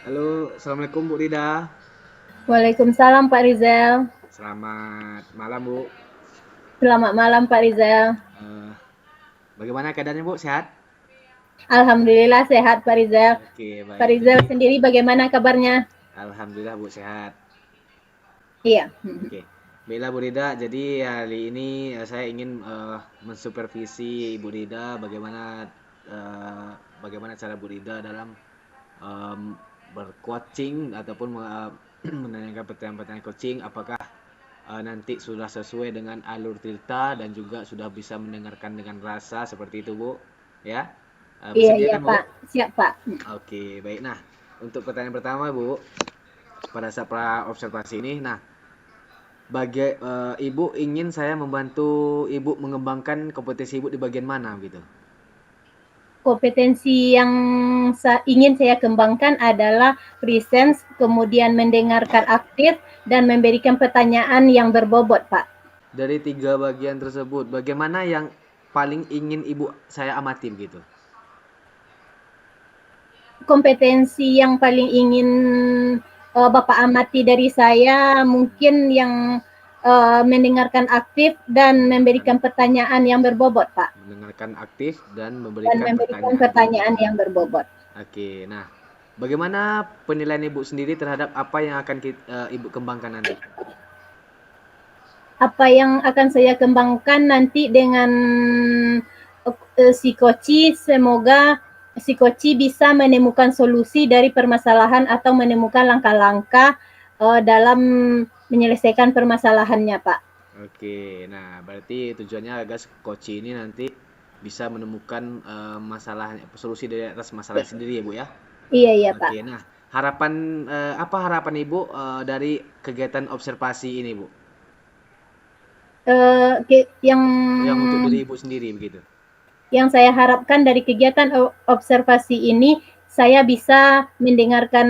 Halo, Assalamualaikum Bu Rida. Waalaikumsalam Pak Rizal. Selamat malam Bu. Selamat malam Pak Rizal. Eh, Bagaimana keadaannya Bu? Sehat? Alhamdulillah sehat Pak Rizal. Oke, Pak baik. Rizal Jadi, sendiri bagaimana kabarnya? Alhamdulillah Bu sehat. Iya. Oke, baiklah Bu Rida. Jadi hari ini saya ingin mensupervisi Ibu Rida eh, bagaimana cara Bu Rida dalam em, bercoaching ataupun menanyakan pertanyaan-pertanyaan coaching. Apakah nanti sudah sesuai dengan alur cerita dan juga sudah bisa mendengarkan dengan rasa seperti itu Bu, ya. Iya, Bersedia iya kan Bu? Pak. Siap Pak. Oke, baik. Nah, untuk pertanyaan pertama Bu, pada saat pra observasi ini, nah, Ibu ingin saya membantu Ibu mengembangkan kompetensi Ibu di bagian mana gitu? Kompetensi yang ingin saya kembangkan adalah presence, kemudian mendengarkan aktif, dan memberikan pertanyaan yang berbobot Pak. Dari tiga bagian tersebut, bagaimana yang paling ingin Ibu saya amati begitu? Kompetensi yang paling ingin Bapak amati dari saya mungkin yang mendengarkan aktif dan memberikan pertanyaan yang berbobot Pak. Mendengarkan aktif dan Dan memberikan memberikan pertanyaan pertanyaan berbobot. yang berbobot. Oke, nah, bagaimana penilaian Ibu sendiri terhadap apa yang akan Ibu kembangkan nanti? Apa yang akan saya kembangkan nanti dengan si Koci, semoga si Koci bisa menemukan solusi dari permasalahan atau menemukan langkah-langkah dalam menyelesaikan permasalahannya, Pak. Oke, nah berarti tujuannya agar coach ini nanti bisa menemukan solusi dari atas masalah sendiri ya Bu ya. Iya, iya, Pak. Oke, nah apa harapan Ibu dari kegiatan observasi ini Bu? Yang Yang untuk diri Ibu sendiri begitu. saya harapkan dari kegiatan observasi ini, saya bisa mendengarkan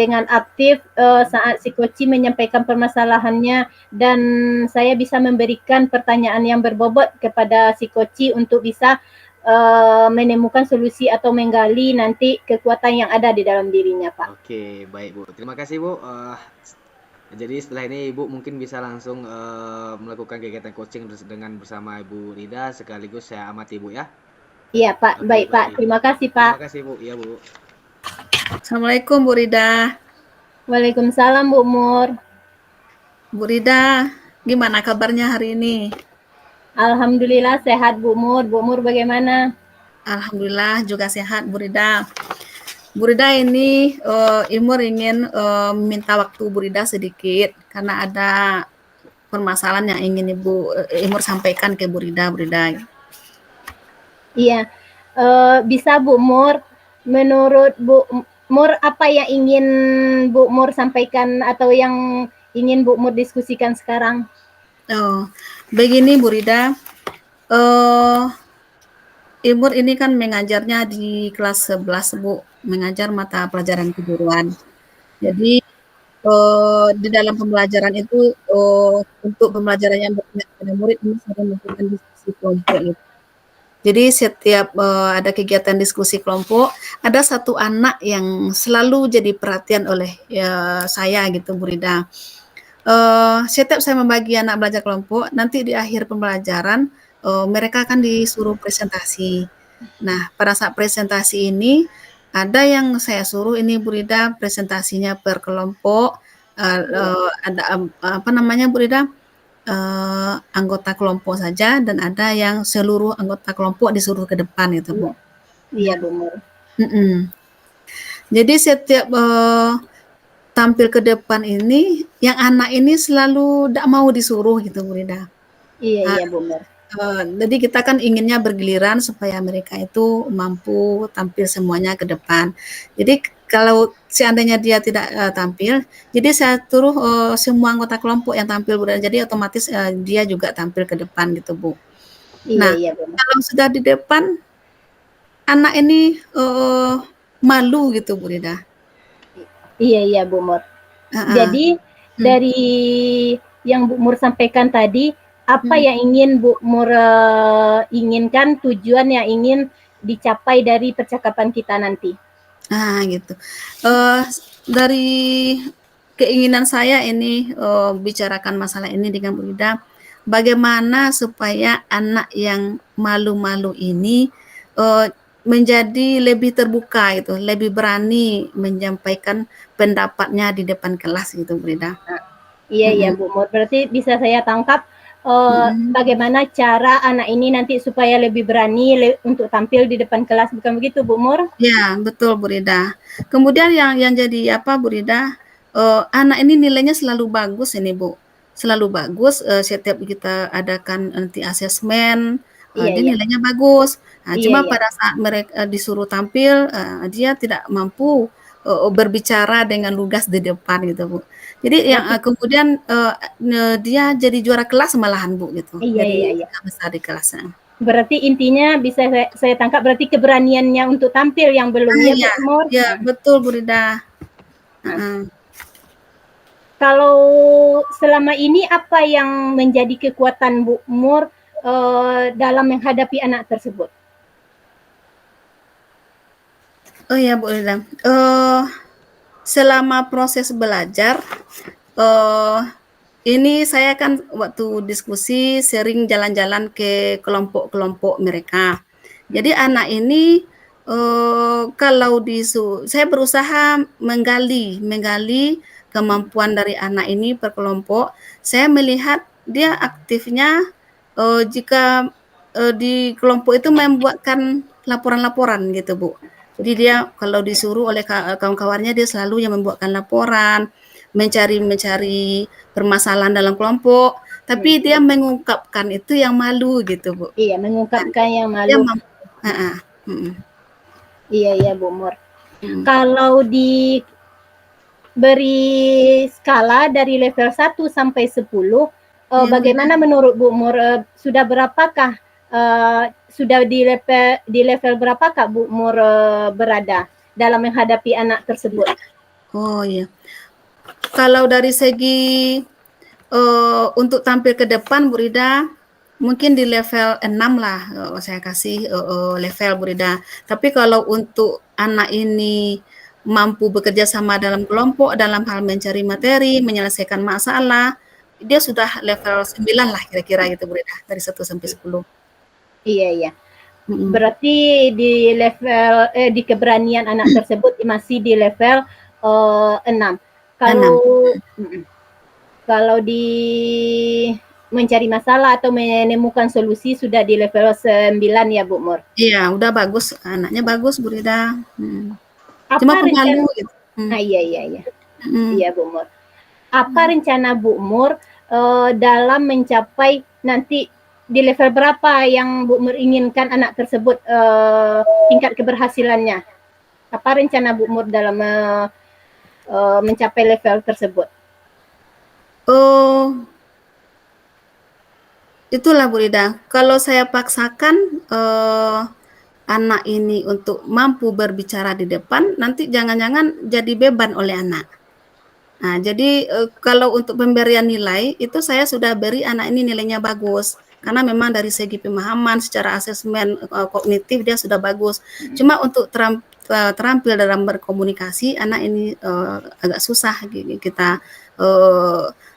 dengan aktif saat si coach menyampaikan permasalahannya, dan saya bisa memberikan pertanyaan yang berbobot kepada si coach untuk bisa menemukan solusi atau menggali nanti kekuatan yang ada di dalam dirinya, Pak. Oke, baik Bu. Terima kasih Bu. Jadi setelah ini Ibu mungkin bisa langsung melakukan kegiatan coaching bersama Ibu Rida sekaligus saya amati Bu ya. Iya, Pak. Oke, Baik, Pak. baik. Terima kasih, Pak. Terima kasih Bu. Iya Bu. Assalamualaikum Bu Rida. Waalaikumsalam, Bu Mur. Bu Rida, gimana kabarnya hari ini? Alhamdulillah sehat, Bu Mur. Bu Mur bagaimana? Alhamdulillah juga sehat Bu Rida. Bu Rida ini Imur ingin minta waktu Bu Rida sedikit karena ada permasalahan yang ingin Imur sampaikan ke Bu Rida. Bu Rida. Iya, bisa Bu Mur. Menurut Bu Mur, apa yang ingin Bu Mur sampaikan atau yang ingin Bu Mur diskusikan sekarang? Oh, begini Bu Rida, Imur ini kan mengajarnya di kelas 11 Bu, mengajar mata pelajaran kejuruan. Jadi di dalam pembelajaran itu untuk pembelajaran yang berminat pada murid ini sering melakukan diskusi kelompok gitu. Jadi setiap ada kegiatan diskusi kelompok, ada satu anak yang selalu jadi perhatian oleh saya gitu Bu Rida. Setiap saya membagi anak belajar kelompok, nanti di akhir pembelajaran mereka akan disuruh presentasi. Nah, pada saat presentasi ini ada yang saya suruh ini Bu Rida presentasinya per kelompok. Ada apa namanya Bu Rida? Anggota kelompok saja dan ada yang seluruh anggota kelompok disuruh ke depan gitu Bu. Iya, iya Bu Mur. Mm-mm. Jadi setiap tampil ke depan ini, yang anak ini selalu tidak mau disuruh gitu Bu Rida. Iya, iya Bu Mur. Jadi kita kan inginnya bergiliran supaya mereka itu mampu tampil semuanya ke depan. Jadi kalau seandainya dia tidak tampil, jadi saya suruh semua anggota kelompok yang tampil Bu Rida. Jadi otomatis dia juga tampil ke depan gitu Bu. Iya, Nah, iya Bu Mur. kalau sudah di depan, anak ini malu gitu Bu Rida. Iya, iya Bu Mur. Uh-uh. Jadi Hmm. dari yang Bu Mur sampaikan tadi, apa Hmm. yang ingin Bu Mur inginkan, tujuan yang ingin dicapai dari percakapan kita nanti? Gitu. Dari keinginan saya ini, bicarakan masalah ini dengan Bu Ida, bagaimana supaya anak yang malu-malu ini, menjadi lebih terbuka gitu, lebih berani menyampaikan pendapatnya di depan kelas gitu, Bu Ida. Iya, Bu Mur. Berarti bisa saya tangkap bagaimana cara anak ini nanti supaya lebih berani untuk tampil di depan kelas, bukan begitu, Bu Mur? Ya, betul, Bu Rida. Kemudian yang jadi apa, Bu Rida, anak ini nilainya selalu bagus ini, Bu. Selalu bagus, setiap kita adakan nanti asesmen, Iya, dia iya. nilainya bagus. Iya, Cuma iya. pada saat mereka disuruh tampil, dia tidak mampu berbicara dengan lugas di depan gitu, Bu. Jadi yang Berarti kemudian dia jadi juara kelas malahan, Bu, gitu. iya, iya, Jadi iya. tingkat besar di kelasnya. Berarti intinya bisa saya tangkap berarti keberaniannya untuk tampil yang belum ya, Bu Iya, Mur? ya betul, Bu Rida. Kalau selama ini apa yang menjadi kekuatan Bu Mur dalam menghadapi anak tersebut? Oh ya, Bu Rida. Selama proses belajar, ini saya kan waktu diskusi sering jalan-jalan ke kelompok-kelompok mereka. Jadi anak ini kalau saya berusaha menggali kemampuan dari anak ini per kelompok. Saya melihat dia aktifnya jika di kelompok itu membuatkan laporan-laporan gitu, Bu. Jadi dia kalau disuruh oleh kawan-kawannya dia selalu yang membuatkan laporan, mencari permasalahan dalam kelompok, tapi dia mengungkapkan itu yang malu gitu, Bu. Iya, mengungkapkan yang Dia malu. mampu. Iya, iya, Bu Mur. Kalau diberi skala dari level 1 sampai 10, bagaimana menurut Bu Mur? Sudah berapakah sudah di level berapakah Bu Mur berada dalam menghadapi anak tersebut? Oh iya. Kalau dari segi untuk tampil ke depan, Bu Rida, mungkin di level 6 lah saya kasih level, Bu Rida. Tapi kalau untuk anak ini mampu bekerja sama dalam kelompok, dalam hal mencari materi, menyelesaikan masalah, dia sudah level 9 lah kira-kira gitu, Bu Rida, dari 1 sampai 10. Iya, iya. Berarti di level di keberanian anak tersebut masih di level 6. Kalau di mencari masalah atau menemukan solusi sudah di level 9 ya, Bu Mur? Iya, udah bagus. Anaknya bagus, Bu Rida. Cuma Apa pemalu gitu. Iya. Iya, Bu Mur. Apa rencana Bu Mur dalam mencapai nanti di level berapa yang Bu Mur inginkan anak tersebut tingkat keberhasilannya? Apa rencana Bu Mur dalam mencapai level tersebut? Itulah Bu Rida. Kalau saya paksakan anak ini untuk mampu berbicara di depan, nanti jangan-jangan jadi beban oleh anak. Nah, jadi kalau untuk pemberian nilai itu saya sudah beri anak ini nilainya bagus karena memang dari segi pemahaman secara asesmen kognitif dia sudah bagus. Cuma untuk terampil dalam berkomunikasi anak ini agak susah kita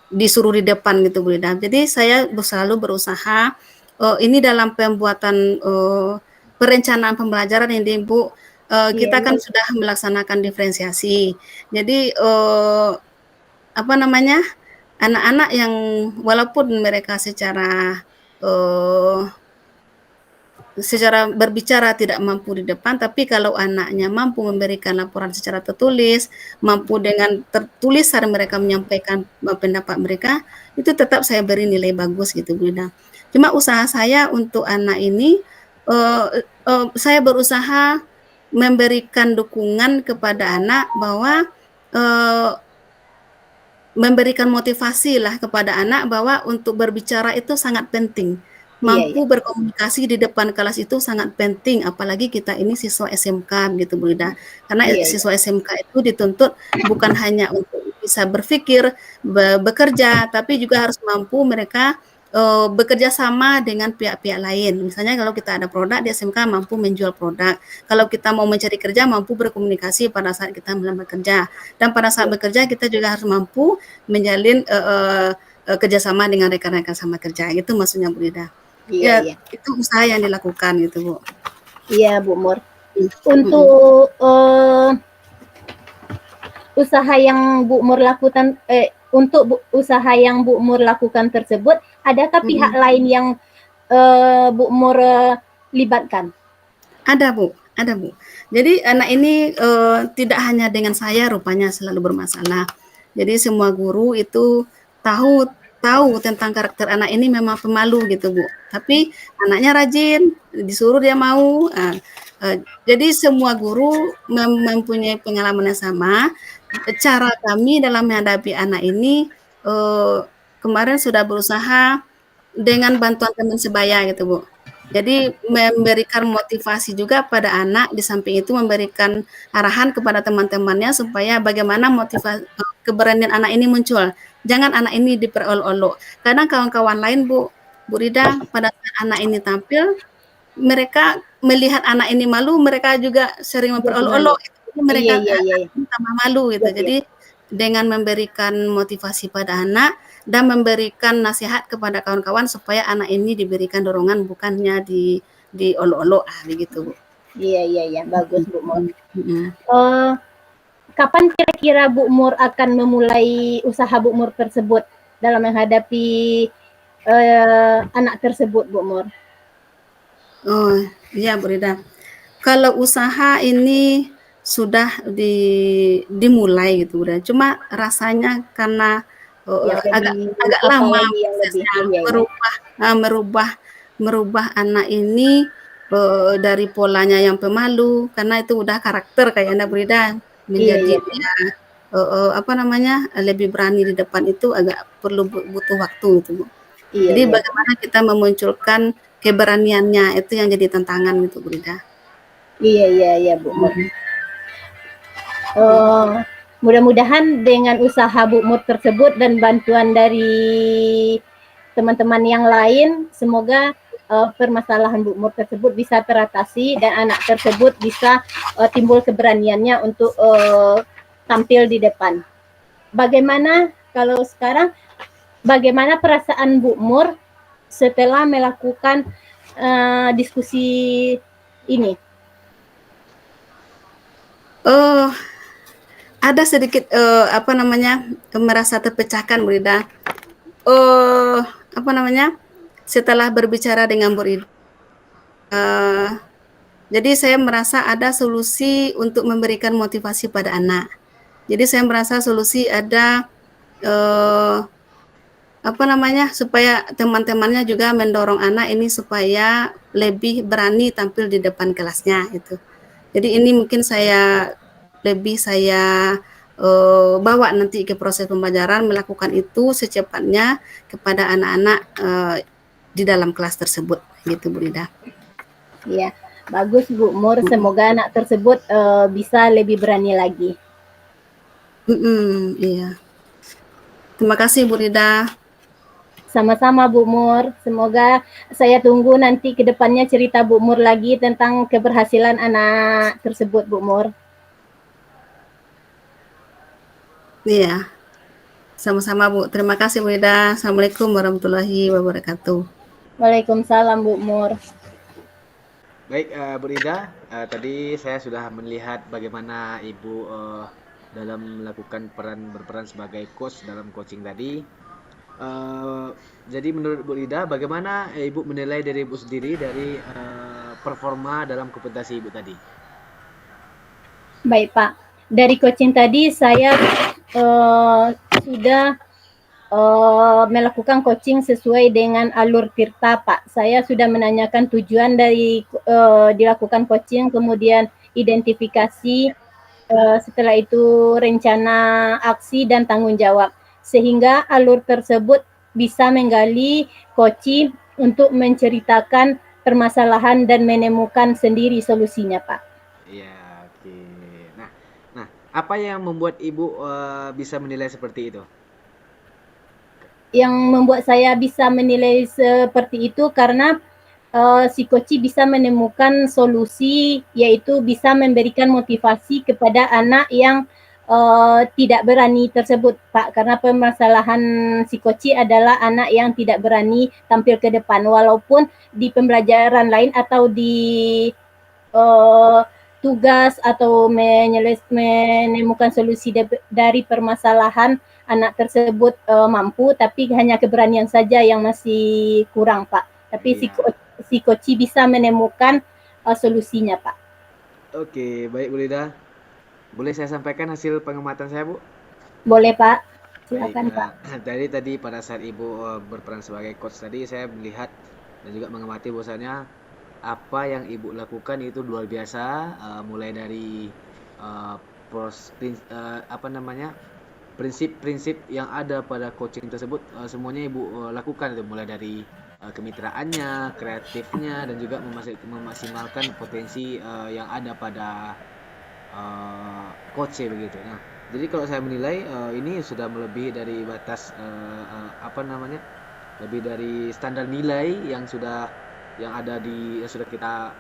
disuruh di depan gitu Bu Rida. Jadi saya selalu berusaha ini dalam pembuatan perencanaan pembelajaran ini Bu, kita kan sudah melaksanakan diferensiasi. Jadi anak-anak yang walaupun mereka secara berbicara tidak mampu di depan, tapi kalau anaknya mampu memberikan laporan secara tertulis, mampu dengan tertulisan mereka menyampaikan pendapat mereka, itu tetap saya beri nilai bagus gitu Bu Ida. Cuma usaha saya untuk anak ini, saya berusaha memberikan dukungan kepada anak bahwa memberikan motivasi lah kepada anak bahwa untuk berbicara itu sangat penting. Mampu berkomunikasi di depan kelas itu sangat penting, apalagi kita ini siswa SMK gitu Bu Ida. Karena siswa SMK itu dituntut bukan hanya untuk bisa berpikir, bekerja, tapi juga harus mampu mereka bekerja sama dengan pihak-pihak lain. Misalnya kalau kita ada produk di SMK mampu menjual produk. Kalau kita mau mencari kerja mampu berkomunikasi pada saat kita melamar kerja. Dan pada saat bekerja kita juga harus mampu menjalin kerjasama dengan rekan-rekan sama kerja. Itu maksudnya Bu Ida. Iya, Ya, itu usaha yang dilakukan gitu Bu. Iya, Bu Mur. Hmm. Untuk usaha yang Bu Mur lakukan usaha yang Bu Mur lakukan tersebut, adakah pihak lain yang Bu Mur libatkan? Ada Bu. Jadi anak ini tidak hanya dengan saya rupanya selalu bermasalah. Jadi semua guru itu tahu tentang karakter anak ini memang pemalu gitu Bu. Tapi anaknya rajin, disuruh dia mau. Jadi semua guru mempunyai pengalaman yang sama. Cara kami dalam menghadapi anak ini kemarin sudah berusaha dengan bantuan teman sebaya gitu Bu. Jadi memberikan motivasi juga pada anak, di samping itu memberikan arahan kepada teman-temannya supaya bagaimana motivasi keberanian anak ini muncul. Jangan anak ini diperolok-olok. Kadang kawan-kawan lain Bu Rida pada saat anak ini tampil, mereka melihat anak ini malu, mereka juga sering memperolok-olok. Jadi mereka tambah malu gitu. Jadi dengan memberikan motivasi pada anak dan memberikan nasihat kepada kawan-kawan supaya anak ini diberikan dorongan bukannya diolok-olok begitu Bu. Iya, bagus Bu Mur. Kapan kira-kira Bu Mur akan memulai usaha Bu Mur tersebut dalam menghadapi anak tersebut Bu Mur? Oh iya Bu Rida. Kalau usaha ini sudah dimulai gitu udah. Cuma rasanya karena agak lama merubah anak ini dari polanya yang pemalu, karena itu udah karakter kayak Anda Brida menjadi lebih berani di depan itu agak perlu butuh waktu gitu Bu. Jadi bagaimana kita memunculkan keberaniannya itu yang jadi tantangan gitu Brida. Iya Bu Mur. Mudah-mudahan dengan usaha Bu Mur tersebut dan bantuan dari teman-teman yang lain, semoga permasalahan Bu Mur tersebut bisa teratasi dan anak tersebut bisa timbul keberaniannya untuk tampil di depan. Bagaimana kalau sekarang, bagaimana perasaan Bu Mur setelah melakukan diskusi ini? Ada sedikit merasa terpecahkan Bu Rida. Setelah berbicara dengan Bu Rida, jadi saya merasa ada solusi untuk memberikan motivasi pada anak. Jadi saya merasa solusi ada supaya teman-temannya juga mendorong anak ini supaya lebih berani tampil di depan kelasnya itu. Jadi ini mungkin saya bawa nanti ke proses pembelajaran, melakukan itu secepatnya kepada anak-anak di dalam kelas tersebut gitu Bu Rida. Iya, bagus Bu Mur, semoga anak tersebut bisa lebih berani lagi. Iya. Terima kasih Bu Rida. Sama-sama Bu Mur, semoga saya tunggu nanti ke depannya cerita Bu Mur lagi tentang keberhasilan anak tersebut Bu Mur. Iya, sama-sama Bu. Terima kasih Bu Rida. Assalamualaikum warahmatullahi wabarakatuh. Waalaikumsalam Bu Mur. Baik Bu Rida, tadi saya sudah melihat bagaimana Ibu dalam melakukan berperan sebagai coach dalam coaching tadi. Jadi menurut Bu Rida, bagaimana Ibu menilai diri Ibu sendiri dari performa dalam kompetisi Ibu tadi? Baik Pak, dari coaching tadi saya sudah melakukan coaching sesuai dengan alur Tirta Pak. Saya sudah menanyakan tujuan dari dilakukan coaching, kemudian identifikasi, setelah itu rencana aksi dan tanggung jawab. Sehingga alur tersebut bisa menggali coaching untuk menceritakan permasalahan dan menemukan sendiri solusinya Pak. Iya, oke. Nah, apa yang membuat Ibu bisa menilai seperti itu? yang membuat saya bisa menilai seperti itu karena si coach bisa menemukan solusi, yaitu bisa memberikan motivasi kepada anak yang tidak berani tersebut, Pak. Karena permasalahan si coach adalah anak yang tidak berani tampil ke depan, walaupun di pembelajaran lain atau di tugas atau menemukan solusi dari permasalahan anak tersebut mampu, tapi hanya keberanian saja yang masih kurang, Pak. Tapi si coach bisa menemukan solusinya, Pak. Oke, baik Bu Lida. Boleh saya sampaikan hasil pengamatan saya, Bu? Boleh, Pak. Baik, Silakan, Pak. tadi pada saat Ibu berperan sebagai coach tadi, saya melihat dan juga mengamati bahwasanya apa yang Ibu lakukan itu luar biasa, mulai dari prinsip-prinsip yang ada pada coaching tersebut, semuanya Ibu lakukan itu, mulai dari kemitraannya, kreatifnya, dan juga memaksimalkan potensi yang ada pada coach begitu. Nah, jadi kalau saya menilai ini sudah melebihi dari batas lebih dari standar nilai yang sudah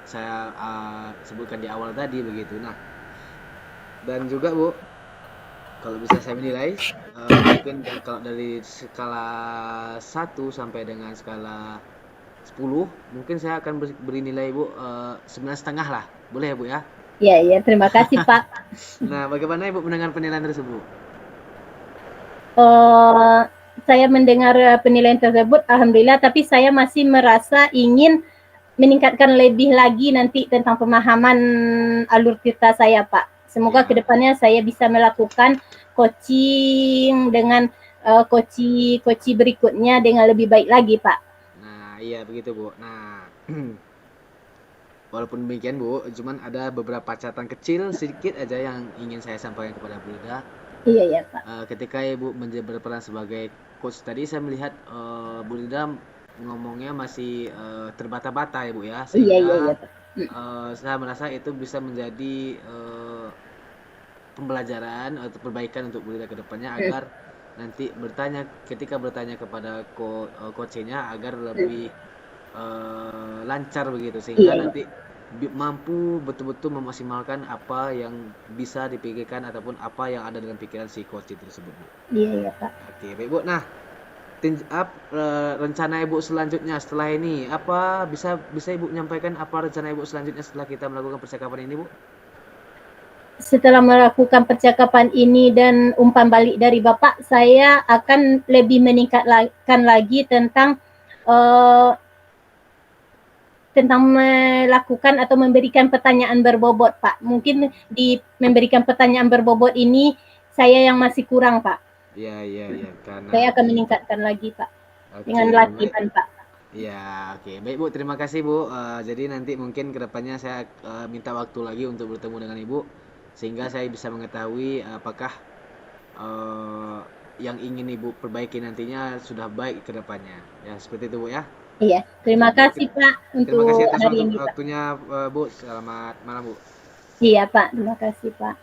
saya sebutkan di awal tadi begitu. Nah, dan juga Bu, kalau bisa saya menilai mungkin kalau dari skala 1 sampai dengan skala 10, mungkin saya akan beri nilai Bu 9,5 lah. Boleh ya Bu ya? Iya, terima kasih Pak. Nah, bagaimana Ibu mendengar penilaian tersebut? Saya mendengar penilaian tersebut, alhamdulillah, tapi saya masih merasa ingin meningkatkan lebih lagi nanti tentang pemahaman alur cerita saya, Pak. Semoga kedepannya saya bisa melakukan coaching dengan coach berikutnya dengan lebih baik lagi, Pak. Nah, iya begitu Bu. Nah, walaupun demikian Bu, cuman ada beberapa catatan kecil sedikit aja yang ingin saya sampaikan kepada Bu Lida. Iya Pak. Ketika Ibu berperan sebagai coach tadi, saya melihat Bu Lida ngomongnya masih terbata-bata ya Bu ya, sehingga saya merasa itu bisa menjadi pembelajaran atau perbaikan untuk Bu Lida ke depannya, agar nanti ketika bertanya kepada coachnya agar lebih lancar begitu, sehingga nanti mampu betul-betul memaksimalkan apa yang bisa dipikirkan ataupun apa yang ada dalam pikiran si coach tersebut, Bu. Iya Pak. Oke, baik Bu. Nah, rencana Ibu selanjutnya setelah ini apa? Bisa Ibu menyampaikan apa rencana Ibu selanjutnya setelah kita melakukan percakapan ini, Bu? Setelah melakukan percakapan ini dan umpan balik dari Bapak, saya akan lebih meningkatkan lagi tentang melakukan atau memberikan pertanyaan berbobot, Pak. Mungkin di memberikan pertanyaan berbobot ini saya yang masih kurang, Pak. Iya. Karena saya akan meningkatkan lagi, Pak. Dengan latihan, Pak. Ya, oke. Baik Bu, terima kasih Bu. Jadi nanti mungkin kedepannya saya minta waktu lagi untuk bertemu dengan Ibu, sehingga saya bisa mengetahui apakah yang ingin Ibu perbaiki nantinya sudah baik kedepannya. Ya, seperti itu Bu ya. Iya, terima kasih Pak untuk terima kasih atas hari ini, waktunya Bu. Selamat malam Bu. Iya Pak, terima kasih Pak.